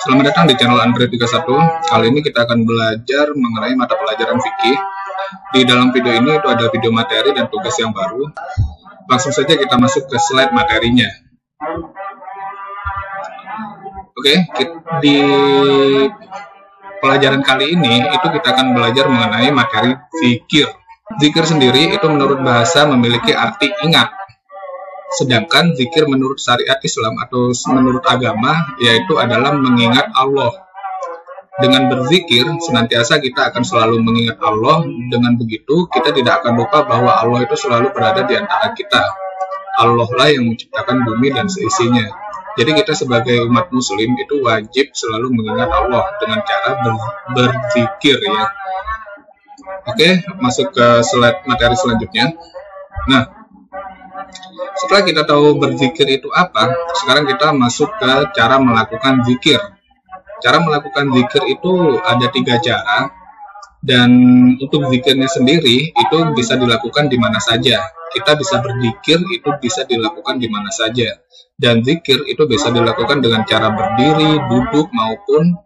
Selamat datang di channel Android 31. Kali ini kita akan belajar mengenai mata pelajaran fikih. Di dalam video ini itu ada video materi dan tugas yang baru. Langsung saja kita masuk ke slide materinya. Oke, di pelajaran kali ini itu kita akan belajar mengenai materi zikir. Zikir sendiri itu menurut bahasa memiliki arti ingat. Sedangkan zikir menurut syariat Islam atau menurut agama yaitu adalah mengingat Allah. Dengan berzikir senantiasa kita akan selalu mengingat Allah. Dengan begitu kita tidak akan lupa bahwa Allah itu selalu berada di antara kita. Allah lah yang menciptakan bumi dan seisinya. Jadi kita sebagai umat muslim itu wajib selalu mengingat Allah dengan cara berzikir ya. Oke, masuk ke slide materi selanjutnya. Nah, setelah kita tahu berzikir itu apa, sekarang kita masuk ke cara melakukan zikir. Cara melakukan zikir itu ada 3 cara, dan untuk zikirnya sendiri itu bisa dilakukan di mana saja. Kita bisa berzikir itu bisa dilakukan di mana saja, dan zikir itu bisa dilakukan dengan cara berdiri, duduk maupun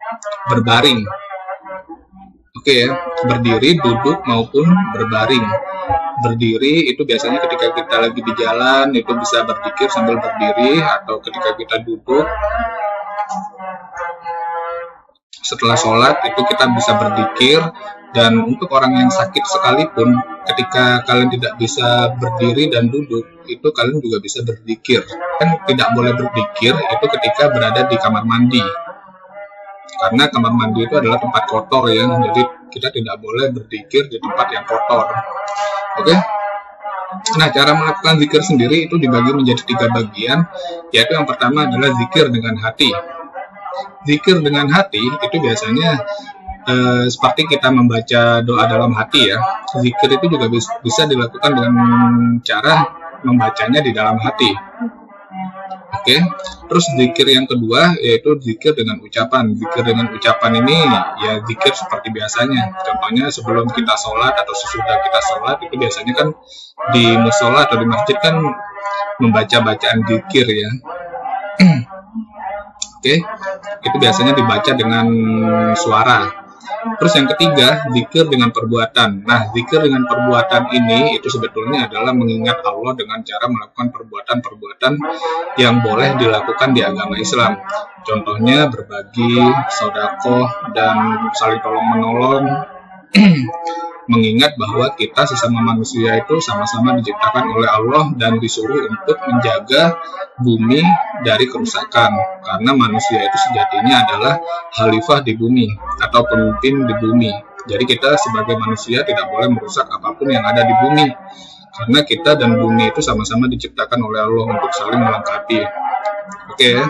berbaring. Oke ya, berdiri, duduk maupun berbaring. Berdiri itu biasanya ketika kita lagi di jalan itu bisa berzikir sambil berdiri, atau ketika kita duduk setelah sholat itu kita bisa berzikir. Dan untuk orang yang sakit sekalipun ketika kalian tidak bisa berdiri dan duduk itu kalian juga bisa berzikir. Kan tidak boleh berzikir itu ketika berada di kamar mandi, karena kamar mandi itu adalah tempat kotor ya, jadi kita tidak boleh berzikir di tempat yang kotor. Oke. Nah, cara melakukan zikir sendiri itu dibagi menjadi 3 bagian, yaitu yang pertama adalah zikir dengan hati. Zikir dengan hati itu biasanya seperti kita membaca doa dalam hati ya. Zikir itu juga bisa dilakukan dengan cara membacanya di dalam hati. Oke, terus zikir yang kedua yaitu zikir dengan ucapan. Zikir dengan ucapan ini ya zikir seperti biasanya. Contohnya sebelum kita sholat atau sesudah kita sholat itu biasanya kan di musola atau di masjid kan membaca bacaan zikir ya. Oke, itu biasanya dibaca dengan suara. Terus yang ketiga, zikir dengan perbuatan. Nah, zikir dengan perbuatan ini itu sebetulnya adalah mengingat Allah dengan cara melakukan perbuatan-perbuatan yang boleh dilakukan di agama Islam. Contohnya berbagi, sedekah, dan saling tolong-menolong. Mengingat bahwa kita sesama manusia itu sama-sama diciptakan oleh Allah dan disuruh untuk menjaga bumi dari kerusakan, karena manusia itu sejatinya adalah khalifah di bumi atau pemimpin di bumi. Jadi kita sebagai manusia tidak boleh merusak apapun yang ada di bumi, karena kita dan bumi itu sama-sama diciptakan oleh Allah untuk saling melengkapi. Oke ya.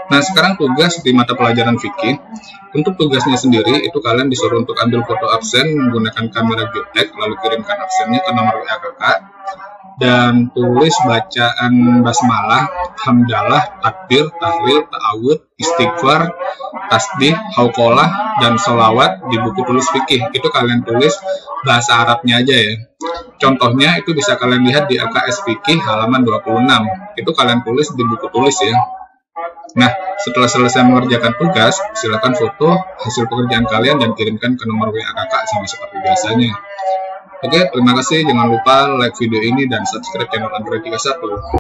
Nah, sekarang tugas di mata pelajaran fikih. Untuk tugasnya sendiri itu kalian disuruh untuk ambil foto absen menggunakan kamera geotek, lalu kirimkan absennya ke nomor WA kakak, dan tulis bacaan basmalah, hamdalah, takbir, tahlil, ta'awud, istighfar, tasbih, hauqalah, dan sholawat di buku tulis fikih. Itu kalian tulis bahasa Arabnya aja ya. Contohnya itu bisa kalian lihat di AKS fikih halaman 26. Itu kalian tulis di buku tulis ya. Nah, setelah selesai mengerjakan tugas, silakan foto hasil pekerjaan kalian dan kirimkan ke nomor WA kakak sama seperti biasanya. Oke, terima kasih. Jangan lupa like video ini dan subscribe channel Android 31.